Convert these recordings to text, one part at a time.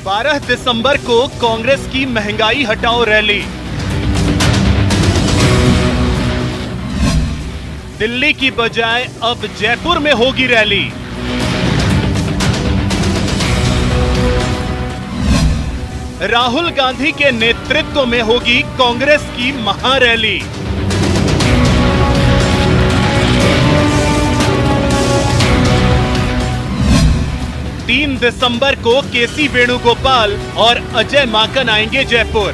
12 दिसंबर को कांग्रेस की महंगाई हटाओ रैली। दिल्ली की बजाय अब जयपुर में होगी रैली। राहुल गांधी के नेतृत्व में होगी कांग्रेस की महारैली। तीन दिसंबर को केसी वेणुगोपाल और अजय माकन आएंगे जयपुर।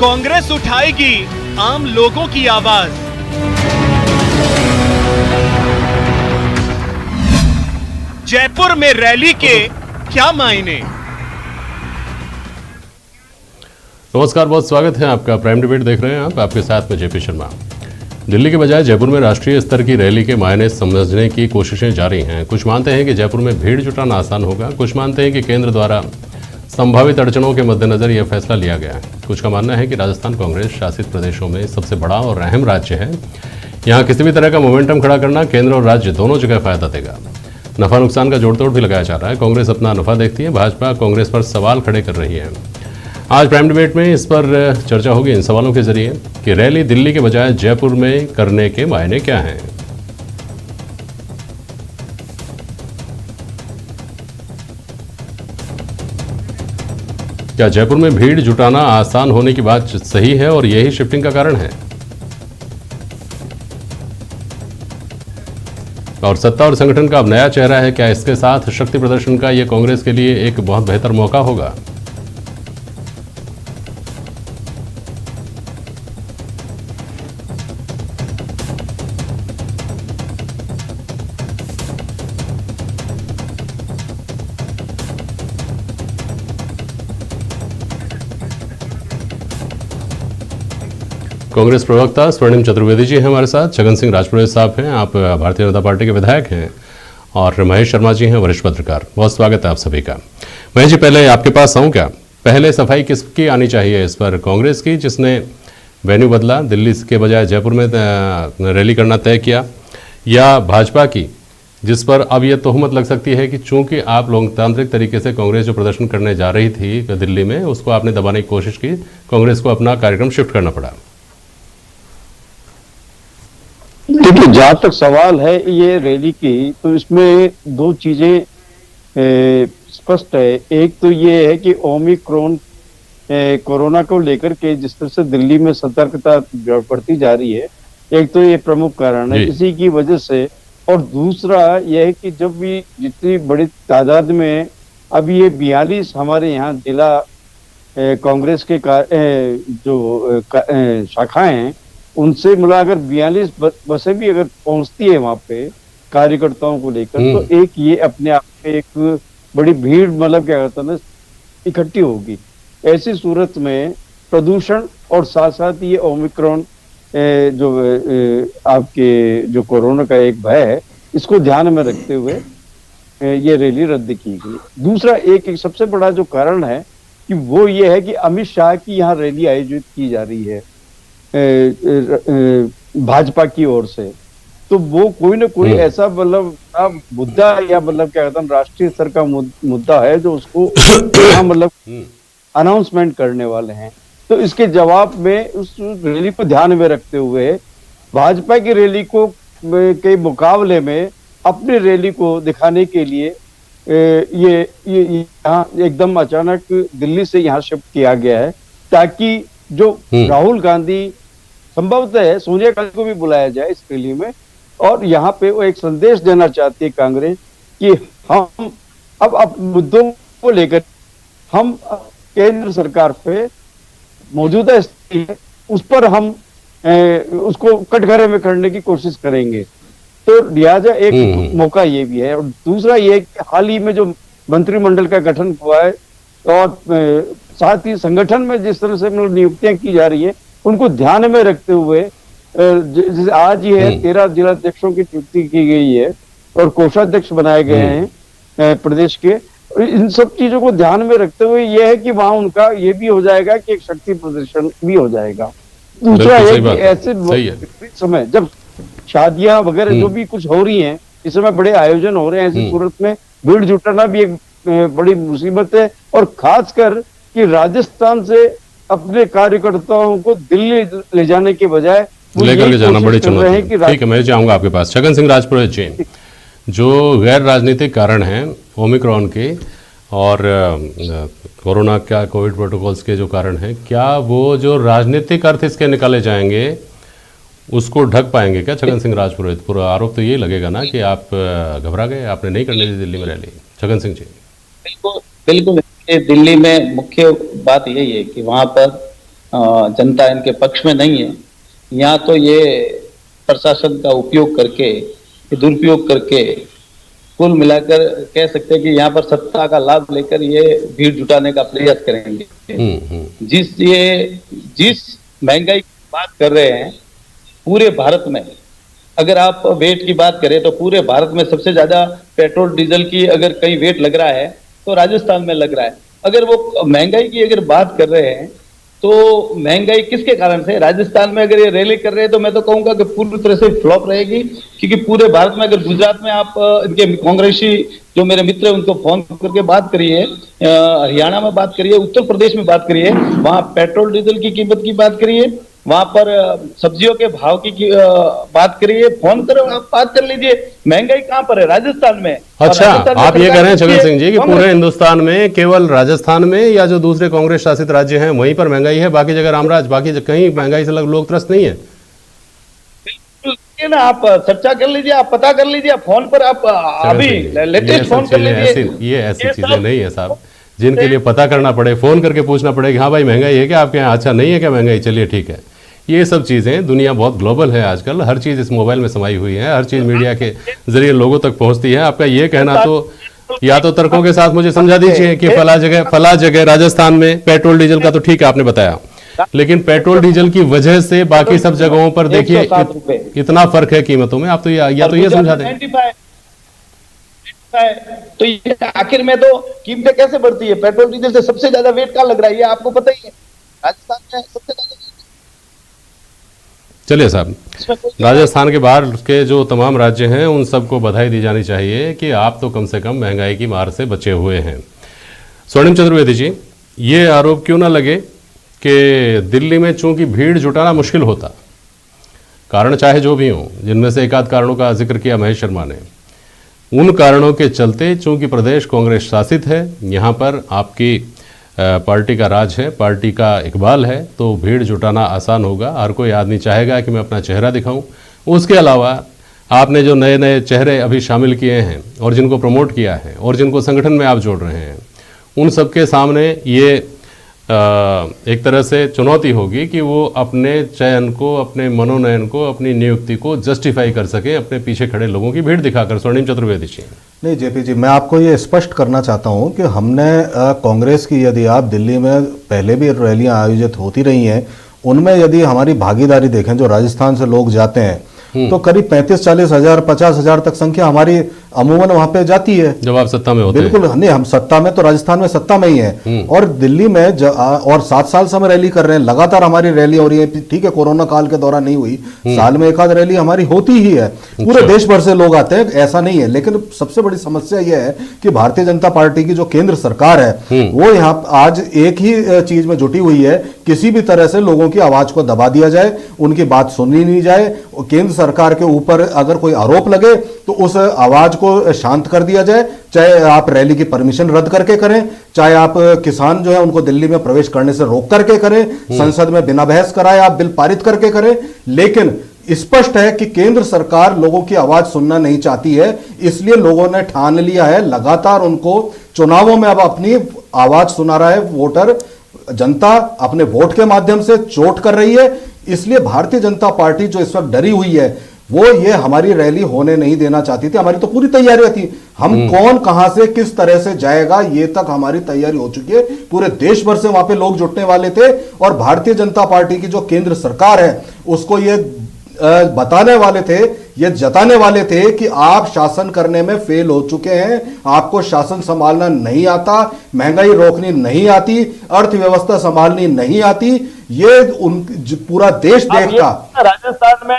कांग्रेस उठाएगी आम लोगों की आवाज। जयपुर में रैली के क्या मायने? नमस्कार, बहुत स्वागत है आपका। प्राइम डिबेट देख रहे हैं आप, आपके साथ में जेपी शर्मा। दिल्ली के बजाय जयपुर में राष्ट्रीय स्तर की रैली के मायने समझने की कोशिशें जारी हैं। कुछ मानते हैं कि जयपुर में भीड़ जुटाना आसान होगा, कुछ मानते हैं कि केंद्र द्वारा संभावित अड़चनों के मद्देनजर यह फैसला लिया गया है। कुछ का मानना है कि राजस्थान कांग्रेस शासित प्रदेशों में सबसे बड़ा और अहम राज्य है। यहाँ किसी भी तरह का मोमेंटम खड़ा करना केंद्र और राज्य दोनों जगह फायदा देगा। नफा नुकसान का जोड़ तोड़ भी लगाया जा रहा है। कांग्रेस अपना नफा देखती है, भाजपा कांग्रेस पर सवाल खड़े कर रही है। आज प्राइम डिबेट में इस पर चर्चा होगी इन सवालों के जरिए कि रैली दिल्ली के बजाय जयपुर में करने के मायने क्या हैं। क्या जयपुर में भीड़ जुटाना आसान होने की बात सही है और यही शिफ्टिंग का कारण है? और सत्ता और संगठन का अब नया चेहरा है, क्या इसके साथ शक्ति प्रदर्शन का यह कांग्रेस के लिए एक बहुत बेहतर मौका होगा? कांग्रेस प्रवक्ता स्वर्णिम चतुर्वेदी जी हैं हमारे साथ, छगन सिंह राजपुरोहित साहब हैं, आप भारतीय जनता पार्टी के विधायक हैं, और महेश शर्मा जी हैं, वरिष्ठ पत्रकार। बहुत स्वागत है आप सभी का। महेश जी, पहले आपके पास आऊँ क्या? पहले सफाई किसकी आनी चाहिए इस पर? कांग्रेस की, जिसने वेन्यू बदला, दिल्ली के बजाय जयपुर में रैली करना तय किया, या भाजपा की, जिस पर अब यह तोहमत लग सकती है कि चूंकि आप लोकतांत्रिक तरीके से कांग्रेस जो प्रदर्शन करने जा रही थी दिल्ली में, उसको आपने दबाने की कोशिश की, कांग्रेस को अपना कार्यक्रम शिफ्ट करना पड़ा? देखिए, जहां तक सवाल है ये रैली की, तो इसमें दो चीजें स्पष्ट है। एक तो ये है कि ओमिक्रॉन कोरोना को लेकर के जिस तरह से दिल्ली में सतर्कता बढ़ती जा रही है, एक तो ये प्रमुख कारण है इसी की वजह से। और दूसरा यह है कि जब भी जितनी बड़ी तादाद में अब ये 42 हमारे यहाँ जिला कांग्रेस के जो शाखाएं हैं, उनसे मिलाकर 42 बसें भी अगर पहुंचती है वहां पे कार्यकर्ताओं को लेकर, तो एक ये अपने आप में एक बड़ी भीड़ मतलब क्या कहता है ना, इकट्ठी होगी। ऐसी सूरत में प्रदूषण और साथ साथ ये ओमिक्रॉन जो आपके जो कोरोना का एक भय है, इसको ध्यान में रखते हुए ये रैली रद्द की गई। दूसरा एक सबसे बड़ा जो कारण है कि वो ये है कि अमित शाह की यहाँ रैली आयोजित की जा रही है भाजपा की ओर से, तो वो कोई ना कोई ऐसा मतलब मुद्दा या मतलब क्या कहता है राष्ट्रीय स्तर का मुद्दा है जो उसको मतलब अनाउंसमेंट करने वाले हैं। तो इसके जवाब में उस रैली को ध्यान में रखते हुए भाजपा की रैली को के मुकाबले में अपनी रैली को दिखाने के लिए ये यहाँ एकदम अचानक दिल्ली से यहाँ शिफ्ट किया गया है, ताकि जो राहुल गांधी संभवतः सोनिया गांधी को भी बुलाया जाए इस रैली में, और यहाँ पे वो एक संदेश देना चाहती है कांग्रेस कि हम अब मुद्दों को लेकर हम केंद्र सरकार पे मौजूदा स्थिति है उस पर हम उसको कटघरे में करने की कोशिश करेंगे। तो लिहाजा एक मौका ये भी है। और दूसरा ये कि हाल ही में जो मंत्रिमंडल का गठन हुआ है और साथ ही संगठन में जिस तरह से नियुक्तियां की जा रही है, उनको ध्यान में रखते हुए जैसे आज ही है 13 जिलाध्यक्षों की नियुक्ति की गई है और कोषाध्यक्ष बनाए गए हैं प्रदेश के। इन सब चीजों को ध्यान में रखते हुए यह है कि वहां उनका ये भी हो जाएगा कि एक शक्ति प्रदर्शन भी हो जाएगा। दूसरा है कि ऐसे समय जब शादियां वगैरह जो भी कुछ हो रही हैं, इस समय बड़े आयोजन हो रहे हैं, ऐसी सूरत में भीड़ जुटाना भी एक बड़ी मुसीबत है। और खासकर कि राजस्थान से अपने कार्यकर्ताओं को दिल्ली ले जाने के बजाय लेकर के जाना बड़ी चुनौती है। कि ठीक है, मैं जाऊंगा आपके पास। छगन सिंह राजपुरोहित जी, जो गैर राजनीतिक कारण हैं ओमिक्रॉन के और कोरोना का कोविड प्रोटोकॉल्स के जो कारण हैं, क्या वो जो राजनीतिक अर्थ इसके निकाले जाएंगे उसको ढक पाएंगे क्या छगन सिंह राजपुरोहित? पूरा आरोप तो ये लगेगा ना कि आप घबरा गए, आपने नहीं करने दी दिल्ली में रैली। छगन सिंह जी। बिल्कुल बिल्कुल, दिल्ली में मुख्य बात यही है कि वहां पर जनता इनके पक्ष में नहीं है। यहाँ तो ये प्रशासन का उपयोग करके, दुरुपयोग करके, कुल मिलाकर कह सकते हैं कि यहाँ पर सत्ता का लाभ लेकर ये भीड़ जुटाने का प्रयास करेंगे। जिस महंगाई की बात कर रहे हैं पूरे भारत में, अगर आप वेट की बात करें तो पूरे भारत में सबसे ज्यादा पेट्रोल डीजल की अगर कहीं वेट लग रहा है तो राजस्थान में लग रहा है। अगर वो महंगाई की अगर बात कर रहे हैं तो महंगाई किसके कारण से? राजस्थान में अगर ये रैली कर रहे हैं तो मैं तो कहूंगा कि पूरी तरह से फ्लॉप रहेगी, क्योंकि पूरे भारत में अगर गुजरात में आप इनके कांग्रेसी जो मेरे मित्र हैं उनको फोन करके बात करिए, हरियाणा में बात करिए, उत्तर प्रदेश में बात करिए, वहां पेट्रोल डीजल की कीमत की बात करिए, वहां पर सब्जियों के भाव की बात करिए, फोन करो, आप बात कर लीजिए। महंगाई कहां पर है? राजस्थान में। अच्छा, आप ये कह रहे हैं छगन सिंह जी कि पूरे हिंदुस्तान में केवल राजस्थान में या जो दूसरे कांग्रेस शासित राज्य हैं वहीं पर महंगाई है, बाकी जगह रामराज, बाकी कहीं महंगाई से लोग त्रस्त नहीं है? बिल्कुल ना, आप चर्चा कर लीजिए, आप पता कर लीजिए, फोन पर आप अभी लेटेस्ट फोन कर लीजिए। ये ऐसी चीजें नहीं है साहब जिनके लिए पता करना पड़े, फोन करके पूछना पड़े कि हाँ भाई महंगाई है क्या आपके यहाँ? अच्छा, नहीं है क्या महंगाई? चलिए ठीक है। ये सब चीज़ें, दुनिया बहुत ग्लोबल है आजकल, हर चीज़ इस मोबाइल में समाई हुई है, हर चीज़ मीडिया के जरिए लोगों तक पहुंचती है। आपका ये कहना तो या तो तर्कों के साथ मुझे समझा दीजिए कि फला जगह राजस्थान में पेट्रोल डीजल का तो ठीक है आपने बताया, लेकिन पेट्रोल डीजल की वजह से बाकी सब जगहों पर देखिए इतना फर्क है कीमतों में। आप तो या तो ये समझा दें। तो ये आखिर में तो कीमतें कैसे बढ़ती है? पेट्रोल डीजल से सबसे ज्यादा वेट कहाँ लग रहा है, ये आपको पता ही है। राजस्थान में सबसे ज्यादा। चलिए साहब, राजस्थान के बाहर के जो तमाम राज्य हैं उन सबको बधाई दी जानी चाहिए कि आप तो कम से कम महंगाई की मार से बचे हुए हैं। स्वर्णिम चतुर्वेदी जी, ये आरोप क्यों ना लगे कि दिल्ली में चूंकि भीड़ जुटाना मुश्किल होता, कारण चाहे जो भी हों, जिनमें से एक आध कारणों का जिक्र किया महेश शर्मा ने, उन कारणों के चलते चूंकि प्रदेश कांग्रेस शासित है, यहाँ पर आपकी पार्टी का राज है, पार्टी का इकबाल है, तो भीड़ जुटाना आसान होगा। हर कोई आदमी चाहेगा कि मैं अपना चेहरा दिखाऊं। उसके अलावा आपने जो नए नए चेहरे अभी शामिल किए हैं और जिनको प्रमोट किया है और जिनको संगठन में आप जोड़ रहे हैं, उन सबके सामने ये एक तरह से चुनौती होगी कि वो अपने चयन को, अपने मनोनयन को, अपनी नियुक्ति को जस्टिफाई कर सके अपने पीछे खड़े लोगों की भीड़ दिखाकर। स्वर्णिम चतुर्वेदी जी। नहीं जेपी जी, मैं आपको ये स्पष्ट करना चाहता हूँ कि हमने कांग्रेस की, यदि आप दिल्ली में पहले भी रैलियां आयोजित होती रही हैं, उनमें यदि हमारी भागीदारी देखें, जो राजस्थान से लोग जाते हैं तो करीब 35-40 हजार 50 हजार तक संख्या हमारी अमूमन वहां पे जाती है जब आप सत्ता में होते हैं। बिल्कुल नहीं, हम सत्ता में तो राजस्थान में सत्ता में ही है। और दिल्ली में और 7 साल से हम रैली कर रहे हैं, लगातार हमारी रैली हो रही है। ठीक है, कोरोना काल के दौरान नहीं हुई, साल में एक आध रैली हमारी होती ही है। पूरे देश भर से लोग आते हैं, ऐसा नहीं है। लेकिन सबसे बड़ी समस्या यह है कि भारतीय जनता पार्टी की जो केंद्र सरकार है वो यहाँ आज एक ही चीज में जुटी हुई है, किसी भी तरह से लोगों की आवाज को दबा दिया जाए, उनकी बात सुनी नहीं जाए। केंद्र सरकार के ऊपर अगर कोई आरोप लगे तो उस आवाज को शांत कर दिया जाए, चाहे आप रैली की परमिशन रद्द करके करें, चाहे आप किसान जो है उनको दिल्ली में प्रवेश करने से रोक करके करें, संसद में बिना बहस कराए आप बिल पारित करके करें। लेकिन स्पष्ट है कि केंद्र सरकार लोगों की आवाज सुनना नहीं चाहती है, इसलिए लोगों ने ठान लिया है, लगातार उनको चुनावों में अब अपनी आवाज सुना रहा है। वोटर जनता अपने वोट के माध्यम से चोट कर रही है। इसलिए भारतीय जनता पार्टी जो इस वक्त डरी हुई है, वो ये हमारी रैली होने नहीं देना चाहती थी। हमारी तो पूरी तैयारी थी, हम कौन कहां से किस तरह से जाएगा ये तक हमारी तैयारी हो चुकी है। पूरे देश भर से वहां पे लोग जुटने वाले थे और भारतीय जनता पार्टी की जो केंद्र सरकार है उसको ये बताने वाले थे, ये जताने वाले थे कि आप शासन करने में फेल हो चुके हैं, आपको शासन संभालना नहीं आता, महंगाई रोकनी नहीं आती, अर्थव्यवस्था संभालनी नहीं आती। ये पूरा देश देखता। राजस्थान में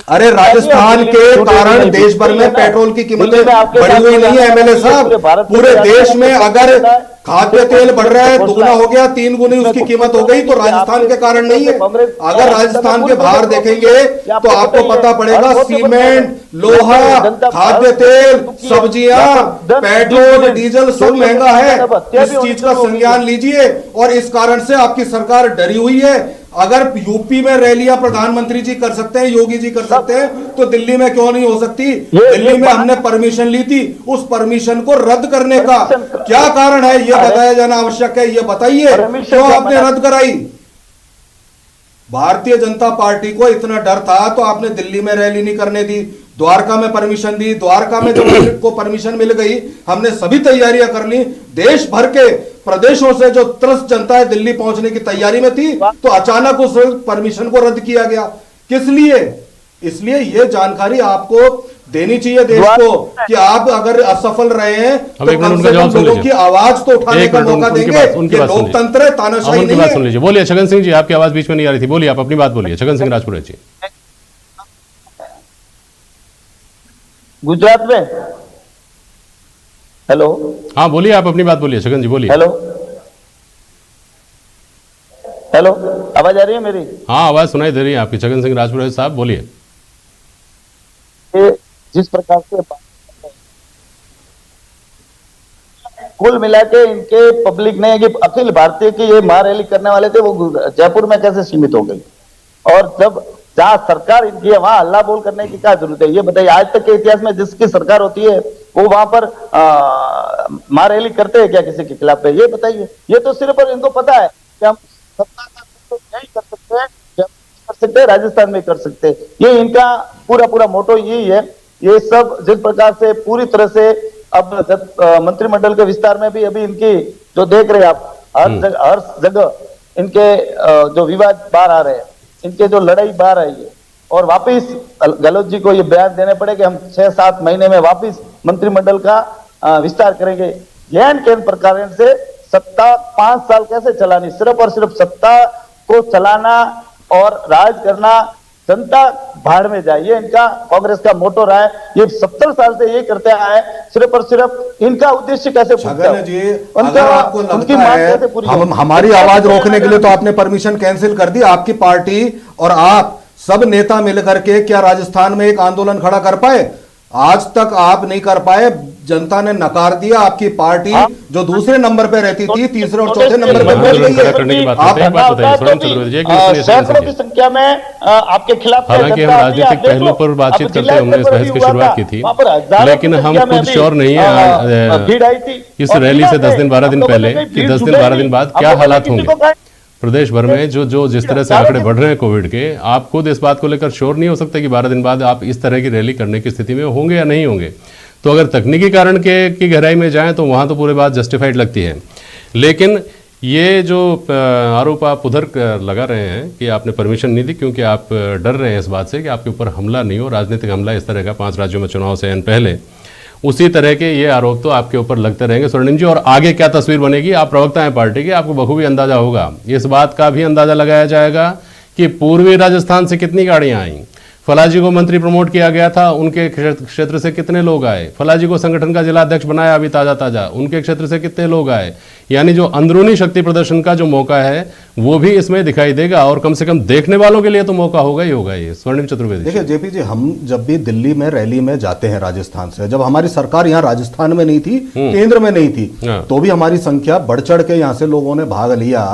अरे राजस्थान के कारण देश भर में पेट्रोल की कीमतें बढ़ी हुई नहीं है एमएलए साहब। पूरे देश में अगर खाद्य तेल बढ़ रहा है, दुगना हो गया, 3 गुनी उसकी कीमत हो गई, तो राजस्थान के कारण नहीं है। अगर राजस्थान के बाहर देखेंगे तो आपको पता पड़ेगा सीमेंट, लोहा, खाद्य तेल, सब्जियां, पेट्रोल, डीजल सब महंगा है। इस चीज का संज्ञान लीजिए। और इस कारण से आपकी सरकार डरी हुई है। अगर यूपी में रैलियां प्रधानमंत्री जी कर सकते हैं, योगी जी कर सकते हैं, तो दिल्ली में क्यों नहीं हो सकती? दिल्ली में हमने परमिशन ली थी, उस परमिशन को रद्द करने का क्या कारण है, यह बताया जाना आवश्यक है। यह बताइए क्यों आपने रद्द कराई? भारतीय जनता पार्टी को इतना डर था तो आपने दिल्ली में रैली नहीं करने दी, द्वारका में परमिशन दी। द्वारका में जब को परमिशन मिल गई, हमने सभी तैयारियां कर ली। देश भर के प्रदेशों से जो त्रस्त जनता है दिल्ली पहुंचने की तैयारी में थी, तो अचानक उस परमिशन को रद्द किया गया। किस लिए? इसलिए यह जानकारी आपको देनी चाहिए देश को कि आप अगर असफल रहे हैं तो कम से कम लोगों की आवाज तो उठाने का मौका देंगे। ये लोकतंत्र है, तानाशाही नहीं है। सुन लीजिए। बोलिए छगन सिंह जी, आपकी आवाज बीच में नहीं आ रही थी, बोलिए, आप अपनी बात बोलिए। छगन सिंह राजपुरे जी, गुजरात में। हेलो, हाँ बोलिए, आप अपनी बात बोलिए। छगन जी बोलिए। हेलो हेलो, आवाज आ रही है मेरी? हाँ आवाज सुनाई दे रही है आपकी। छगन सिंह राजपुरे साहब बोलिए। जिस प्रकार से कुल मिला के इनके पब्लिक ने, कि अखिल भारतीय की ये महारैली करने वाले थे, वो जयपुर में कैसे सीमित हो गई? और जब जहां सरकार इनकी है वहां हल्ला बोल करने की क्या जरूरत है? ये बताइए। आज तक के इतिहास में जिसकी सरकार होती है वो वहां पर महारैली करते हैं क्या किसी के खिलाफ? ये बताइए। ये तो सिर्फ और इनको पता है कि हम सत्ता का नहीं कर सकते हैं, कर सकते हैं, राजस्थान में कर सकते हैं। ये इनका पूरा मोटो यही है। ये सब जिस प्रकार से पूरी तरह से अब मंत्रिमंडल के विस्तार में भी अभी इनकी जो देख रहे हैं आप, हर जगह इनके जो विवाद बाहर आ रहे हैं, इनके जो लड़ाई बाहर आई है। और वापिस गहलोत जी को ये बयान देने पड़े कि हम 6-7 महीने में वापिस मंत्रिमंडल का विस्तार करेंगे। जैन के प्रकार से सत्ता 5 साल कैसे चलानी, सिर्फ और सिर्फ सत्ता को चलाना और राज करना, जनता भाड़ में जाए, ये इनका कांग्रेस का मोटो रहा है। ये 70 साल से ये करते आए हैं। सिर्फ और सिर्फ इनका उद्देश्य कैसे पूरा है जी? अगर आपको लगता है हमारी आवाज रोकने के लिए, तो आपने परमिशन कैंसिल कर दी। आपकी पार्टी और आप सब नेता मिलकर के क्या राजस्थान में एक आंदोलन खड़ा कर पाए? आज तक आप नहीं कर पाए। जनता ने नकार दिया। आपकी पार्टी जो दूसरे नंबर पे रहती थी, तीसरे और चौथे नंबर पे पहुंच गई है। सैकड़ों की संख्या में आपके खिलाफ, हालांकि हम राजनीतिक पहलुओं पर बातचीत करते हैं, हमने इस बहस की शुरुआत की थी, लेकिन हम खुद श्योर नहीं है इस रैली से 10 दिन 12 दिन पहले कि 10 दिन 12 दिन बाद क्या हालात होंगे प्रदेश भर में। जो जिस तरह से आंकड़े बढ़ रहे हैं कोविड के, आप खुद इस बात को लेकर श्योर नहीं हो सकते कि 12 दिन बाद आप इस तरह की रैली करने की स्थिति में होंगे या नहीं होंगे। तो अगर तकनीकी कारण की गहराई में जाएं तो वहाँ तो पूरी बात जस्टिफाइड लगती है। लेकिन ये जो आरोप आप उधर लगा रहे हैं कि आपने परमिशन नहीं दी क्योंकि आप डर रहे हैं इस बात से कि आपके ऊपर हमला नहीं हो, राजनीतिक हमला इस तरह का 5 राज्यों में चुनाव से पहले, उसी तरह के ये आरोप तो आपके ऊपर लगते रहेंगे स्वर्णिम जी। और आगे क्या तस्वीर बनेगी, आप प्रवक्ता हैं पार्टी के, आपको बखूबी अंदाजा होगा। इस बात का भी अंदाजा लगाया जाएगा कि पूर्वी राजस्थान से कितनी गाड़ियां आई, फलाजी को मंत्री प्रमोट किया गया था, उनके क्षेत्र से कितने लोग आए, फलाजी को संगठन का जिला अध्यक्ष बनाया अभी ताजा, उनके क्षेत्र से कितने लोग आए। यानी जो अंदरूनी शक्ति प्रदर्शन का जो मौका है वो भी इसमें दिखाई देगा, और कम से कम देखने वालों के लिए तो मौका होगा ही होगा। ये स्वर्णिम चतुर्वेदी, देखिए जेपी जी, हम जब भी दिल्ली में रैली में जाते हैं राजस्थान से, जब हमारी सरकार यहाँ राजस्थान में नहीं थी, केंद्र में नहीं थी, तो भी हमारी संख्या बढ़ चढ़ के यहाँ से लोगों ने भाग लिया।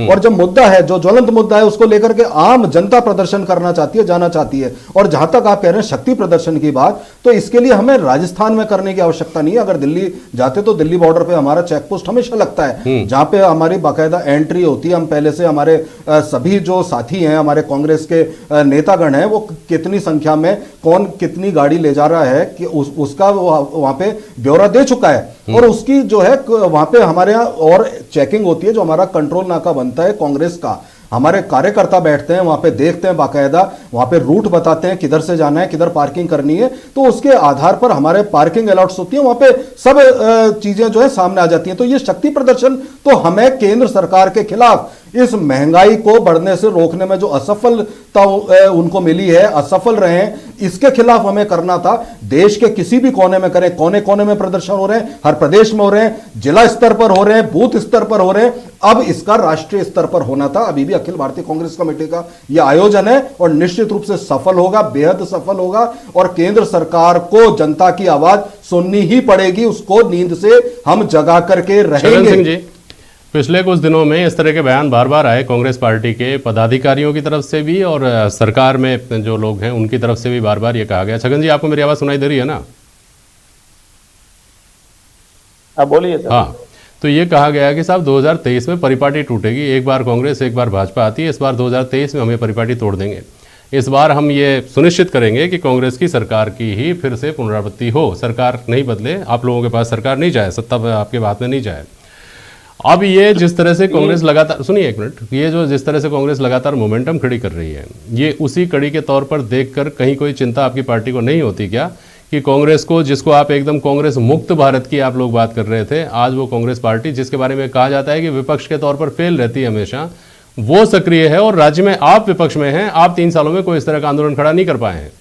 और जब मुद्दा है, जो ज्वलंत मुद्दा है, उसको लेकर के आम जनता प्रदर्शन करना चाहती है, जाना चाहती है। और जहां तक आप कह रहे हैं शक्ति प्रदर्शन की बात, तो इसके लिए हमें राजस्थान में करने की आवश्यकता नहीं है। अगर दिल्ली जाते तो दिल्ली बॉर्डर पे हमारा चेक पोस्ट हमेशा लगता है, जहां पे हमारी बाकायदा एंट्री होती है। हम पहले से हमारे सभी जो साथी हैं, हमारे कांग्रेस के नेतागण हैं, वो कितनी संख्या में कौन कितनी गाड़ी ले जा रहा है कि उसका वहां पे ब्यौरा दे चुका है। और उसकी जो है वहां पे हमारे यहाँ और चेकिंग होती है, जो हमारा कंट्रोल नाका बनता है कांग्रेस का, हमारे कार्यकर्ता बैठते हैं वहां पे, देखते हैं बाकायदा वहां पे रूट बताते हैं, किधर से जाना है, किधर पार्किंग करनी है, तो उसके आधार पर हमारे पार्किंग अलॉट्स होती है, वहां पे सब चीजें जो है सामने आ जाती हैं। तो ये शक्ति प्रदर्शन तो हमें केंद्र सरकार के खिलाफ इस महंगाई को बढ़ने से रोकने में जो असफलता उनको मिली है, असफल रहे हैं, इसके खिलाफ हमें करना था। देश के किसी भी कोने में करें, कोने कोने में प्रदर्शन हो रहे हैं, हर प्रदेश में हो रहे हैं, जिला स्तर पर हो रहे हैं, बूथ स्तर पर हो रहे हैं, अब इसका राष्ट्रीय स्तर पर होना था। अभी भी अखिल भारतीय कांग्रेस कमेटी का यह आयोजन है और निश्चित रूप से सफल होगा, बेहद सफल होगा, और केंद्र सरकार को जनता की आवाज सुननी ही पड़ेगी, उसको नींद से हम जगा करके रहेंगे। पिछले कुछ दिनों में इस तरह के बयान बार बार आए कांग्रेस पार्टी के पदाधिकारियों की तरफ से भी और सरकार में जो लोग हैं उनकी तरफ से भी बार बार ये कहा गया। छगन जी, आपको मेरी आवाज सुनाई दे रही है ना? आप बोलिए सर। हाँ, तो ये कहा गया कि साहब 2023 में परिपाटी टूटेगी, एक बार कांग्रेस एक बार भाजपा आती है, इस बार 2023 में हमें परिपाटी तोड़ देंगे। इस बार हम ये सुनिश्चित करेंगे कि कांग्रेस की सरकार की ही फिर से पुनरावृत्ति हो, सरकार नहीं बदले, आप लोगों के पास सरकार नहीं जाए, सत्ता आपके हाथ में नहीं जाए। अब ये जिस तरह से कांग्रेस लगातार, सुनिए एक मिनट, ये जो जिस तरह से कांग्रेस लगातार मोमेंटम खड़ी कर रही है, ये उसी कड़ी के तौर पर देखकर कहीं कोई चिंता आपकी पार्टी को नहीं होती क्या कि कांग्रेस को, जिसको आप एकदम कांग्रेस मुक्त भारत की आप लोग बात कर रहे थे, आज वो कांग्रेस पार्टी जिसके बारे में कहा जाता है कि विपक्ष के तौर पर फेल रहती है हमेशा, वो सक्रिय है और राज्य में आप विपक्ष में हैं, आप 3 सालों में कोई इस तरह का आंदोलन खड़ा नहीं कर पाए हैं।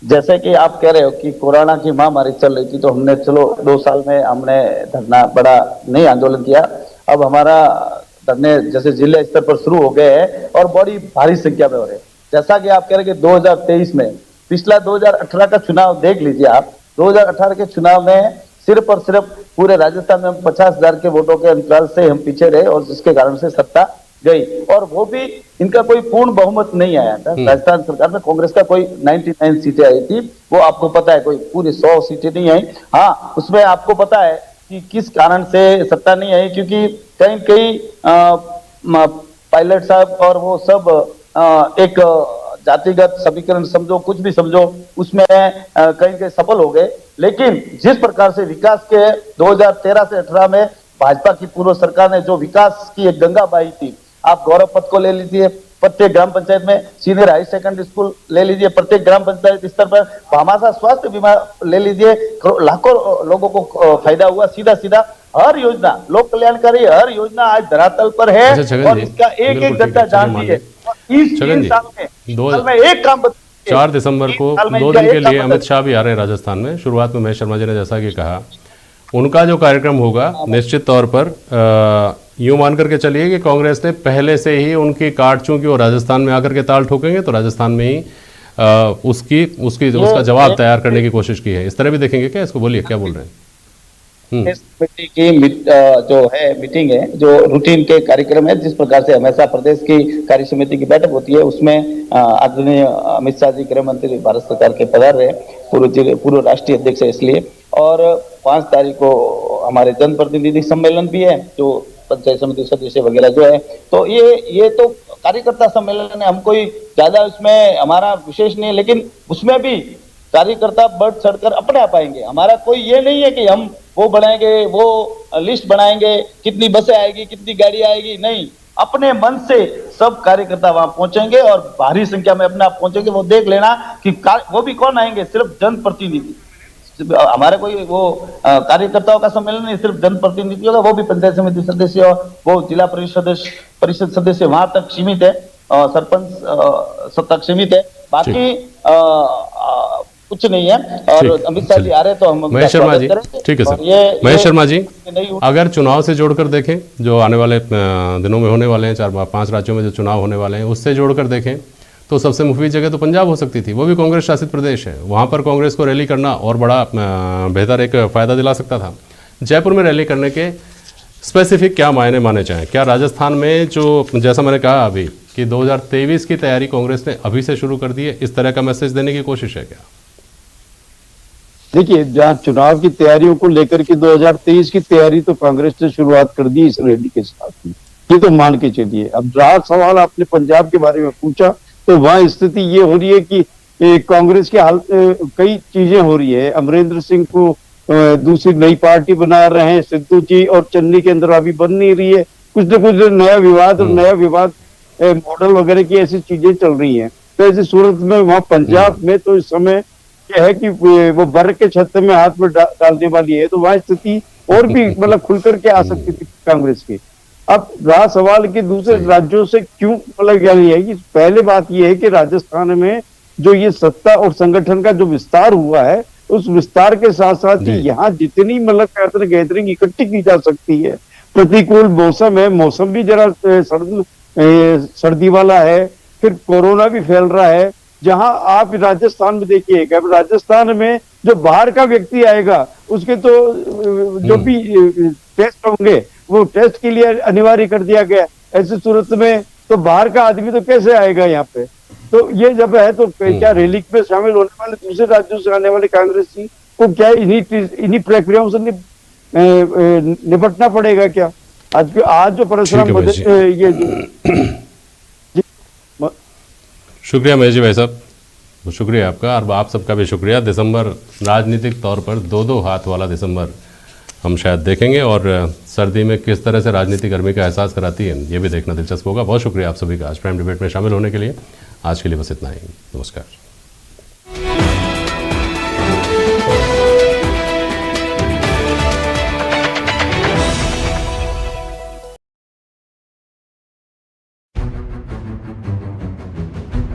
जैसे कि आप कह रहे हो कि कोरोना की महामारी चल रही थी, तो हमने चलो 2 साल में हमने धरना बड़ा नहीं आंदोलन किया। अब हमारा धरने जैसे जिला स्तर पर शुरू हो गए हैं और बड़ी भारी संख्या में हो रहे हैं। जैसा कि आप कह रहे हैं कि 2023 में, पिछला 2018 का चुनाव देख लीजिए आप, 2018 के चुनाव में सिर्फ और सिर्फ पूरे राजस्थान में 50,000 के वोटों के अंतराल से हम पीछे रहे और जिसके कारण से सत्ता गई, और वो भी इनका कोई पूर्ण बहुमत नहीं आया था। राजस्थान सरकार में कांग्रेस का कोई 99 सीटें आई थी, वो आपको पता है, कोई पूरी 100 सीटें नहीं आई। हाँ, उसमें आपको पता है कि किस कारण से सत्ता नहीं आई, क्योंकि कई पायलट साहब और वो सब एक जातिगत समीकरण समझो, कुछ भी समझो, उसमें कहीं सफल हो गए। लेकिन जिस प्रकार से विकास के 2013 से 18 में भाजपा की पूर्व सरकार ने जो विकास की एक गंगा बहाई थी, आप गौरव पथ को ले लीजिए, प्रत्येक ग्राम पंचायत में सीनियर हाई सेकेंडरी स्कूल ले लीजिए, प्रत्येक ग्राम पंचायत स्तर पर भामाशाह स्वास्थ्य बीमा ले लीजिए, लाखों लोगों को फायदा हुआ। सीधा सीधा हर योजना, लोक कल्याणकारी हर योजना आज धरातल पर है और इसका एक एक गड्ढा जानती है। इस 3 साल में एक काम 4 दिसंबर को 2 दिन के लिए अमित शाह भी आ रहे हैं राजस्थान में। शुरुआत में महेश शर्मा जी ने जैसा कि कहा, उनका जो कार्यक्रम होगा निश्चित तौर पर यूं मान करके चलिए कि कांग्रेस ने पहले से ही उनकी काट, चूंकि वो राजस्थान में आकर के ताल ठोकेंगे तो राजस्थान में ही उसका जवाब तैयार करने की कोशिश की है। इस तरह भी देखेंगे क्या इसको? बोलिए, क्या बोल रहे हैं? इस कमेटी की जो है मीटिंग है, जो रूटीन के कार्यक्रम है, जिस प्रकार से हमेशा प्रदेश की कार्य समिति की बैठक होती है, उसमें आदरणीय अमित शाह जी गृह मंत्री भारत सरकार के पधार रहे, पूर्व राष्ट्रीय अध्यक्ष है इसलिए। और 5 तारीख को हमारे जनप्रतिनिधि सम्मेलन भी है, जो पंचायत समिति सदस्य वगैरह जो है, तो ये तो कार्यकर्ता सम्मेलन है, हम कोई ज्यादा उसमें हमारा विशेष नहीं है, लेकिन उसमें भी कार्यकर्ता बढ़ चढ़कर अपने आप आएंगे। हमारा कोई ये नहीं है कि हम वो बनाएंगे, वो लिस्ट बनाएंगे, कितनी बसें आएगी, कितनी गाड़ी आएगी, नहीं, अपने मन से सब कार्यकर्ता वहां पहुंचेंगे और भारी संख्या में अपने आप पहुंचेंगे। वो देख लेना कि वो भी कौन आएंगे, सिर्फ जनप्रतिनिधि। हमारे कोई वो कार्यकर्ताओं का सम्मेलन नहीं, सिर्फ जनप्रतिनिधि होगा, वो भी पंचायत समिति सदस्य, वो जिला परिषद सदस्य वहां तक सीमित है, सरपंच सब तक सीमित है, बाकी कुछ नहीं है। और अमित शाह जी आ रहे तो हम महेश शर्मा जी, ठीक है सर। महेश शर्मा जी, अगर चुनाव से जोड़कर देखें, जो आने वाले दिनों में होने वाले हैं, 4-5 राज्यों में जो चुनाव होने वाले हैं, उससे जोड़कर देखें तो सबसे मुफीद जगह तो पंजाब हो सकती थी, वो भी कांग्रेस शासित प्रदेश है, वहाँ पर कांग्रेस को रैली करना और बड़ा बेहतर एक फ़ायदा दिला सकता था। जयपुर में रैली करने के स्पेसिफिक क्या मायने माने चाहें? क्या राजस्थान में जो, जैसा मैंने कहा अभी कि 2023 की तैयारी कांग्रेस ने अभी से शुरू कर दी है, इस तरह का मैसेज देने की कोशिश है क्या? देखिए, जहाँ चुनाव की तैयारियों को लेकर के 2023 की तैयारी तो कांग्रेस ने शुरुआत कर दी इस रैली के साथ ही, ये तो मान के चलिए। अब रहा सवाल आपने पंजाब के बारे में पूछा, तो वहां स्थिति ये हो रही है कि कांग्रेस की कई चीजें हो रही है। अमरिंदर सिंह को दूसरी नई पार्टी बना रहे हैं सिद्धू जी, और चन्नी के अंदर अभी बन नहीं रही है, कुछ न कुछ नया विवाद, और नया विवाद मॉडल वगैरह की ऐसी चीजें चल रही हैं। तो ऐसी सूरत में वहाँ पंजाब में तो इस समय क्या है कि वो वर्ग के छत्ते में हाथ में डालने वाली है, तो वहाँ स्थिति और भी मतलब खुल करके आ सकती थी कांग्रेस की। अब रहा सवाल कि दूसरे राज्यों से क्यों मतलब यानी है कि पहले बात यह है कि राजस्थान में जो ये सत्ता और संगठन का जो विस्तार हुआ है, उस विस्तार के साथ साथ यहाँ जितनी मतलब कहते हैं गैदरिंग इकट्ठी की जा सकती है, प्रतिकूल मौसम है, मौसम भी जरा सर्दी वाला है, फिर कोरोना भी फैल रहा है। जहां आप राजस्थान में देखिएगा, राजस्थान में जो बाहर का व्यक्ति आएगा उसके तो जो भी टेस्ट होंगे वो टेस्ट के लिए अनिवार्य कर दिया गया। ऐसी सूरत में तो बाहर का आदमी तो कैसे आएगा यहाँ पे? तो ये जब है तो क्या रैली में शामिल होने वाले दूसरे राज्यों से आने वाले कांग्रेसी को क्या इन्हीं प्रक्रियाओं से निपटना पड़ेगा क्या? आज जो परशुराम ये शुक्रिया महेश जी भाई साहब, शुक्रिया आपका, और आप सबका भी शुक्रिया। दिसंबर राजनीतिक तौर पर दो हाथ वाला दिसंबर हम शायद देखेंगे, और सर्दी में किस तरह से राजनीति गर्मी का एहसास कराती है ये भी देखना दिलचस्प होगा। बहुत शुक्रिया आप सभी का आज प्राइम डिबेट में शामिल होने के लिए। आज के लिए बस इतना ही, नमस्कार।